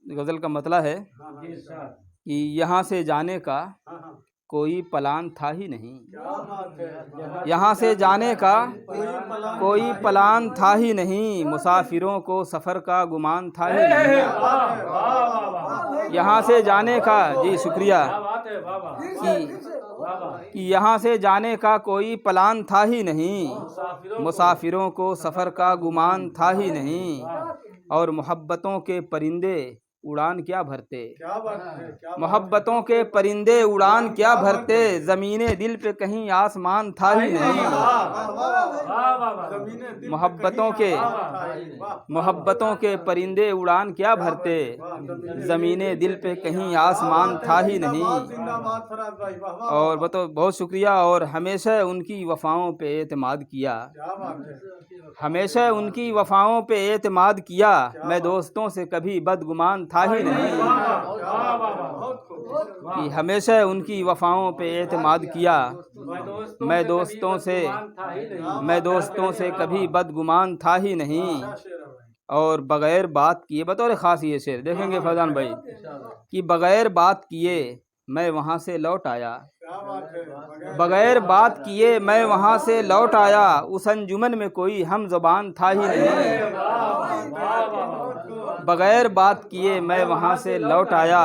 غزل کا مطلب ہے کہ یہاں سے جانے کا کوئی پلان تھا ہی نہیں، یہاں سے جانے کا کوئی پلان تھا ہی نہیں، مسافروں کو سفر کا گمان تھا ہی نہیں، یہاں سے جانے کا، جی شکریہ، کہ یہاں سے جانے کا کوئی پلان تھا ہی نہیں، مسافروں کو سفر کا گمان تھا ہی نہیں، اور محبتوں کے پرندے اڑان کیا بھرتے، محبتوں کے پرندے اڑان کیا بھرتے، زمین دل پہ کہیں آسمان تھا ہی نہیں، محبتوں کے پرندے اڑان کیا بھرتے، زمین دل پہ کہیں آسمان تھا ہی نہیں، اور بہت شکریہ، اور ہمیشہ ان کی وفاؤں پہ اعتماد کیا، ہمیشہ ان کی وفاؤں پہ اعتماد کیا، میں دوستوں سے کبھی بدگمان تھا ہی نہیں، کہ ہمیشہ ان کی وفاؤں پہ اعتماد کیا، میں دوستوں سے کبھی بدگمان تھا ہی نہیں، اور بغیر بات کیے، بطور خاص یہ شعر دیکھیں گے فیضان بھائی، کہ بغیر بات کیے میں وہاں سے لوٹ آیا، بغیر بات کیے میں وہاں سے لوٹ آیا، اس انجمن میں کوئی ہم زبان تھا ہی نہیں، بغیر بات کیے میں وہاں سے لوٹ آیا،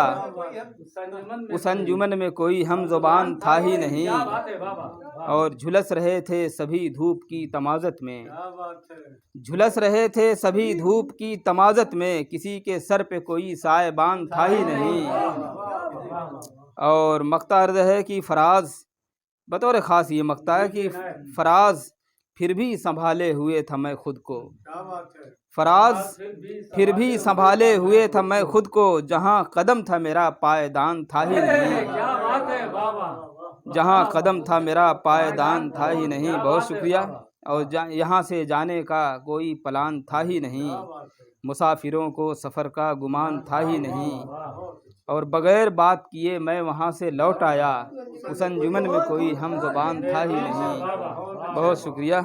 اس انجمن میں کوئی ہم زبان تھا ہی نہیں، اور جھلس رہے تھے سبھی دھوپ کی تمازت میں، جھلس رہے تھے سبھی دھوپ کی تمازت میں، کسی کے سر پہ کوئی سائبان تھا ہی نہیں، اور مقطع عرض ہے کہ فراز، بطور خاص یہ مقطع ہے کہ فراز پھر بھی سنبھالے ہوئے تھا میں خود کو، فراز پھر بھی سنبھالے ہوئے تھا میں خود کو، جہاں قدم تھا میرا پائیدان تھا ہی نہیں، جہاں قدم تھا میرا پائیدان تھا ہی نہیں، بہت شکریہ، اور یہاں سے جانے کا کوئی پلان تھا ہی نہیں، مسافروں کو سفر کا گمان تھا ہی نہیں، اور بغیر بات کیے میں وہاں سے لوٹ آیا، اس انجمن میں کوئی ہم زبان تھا ہی نہیں، بہت شکریہ۔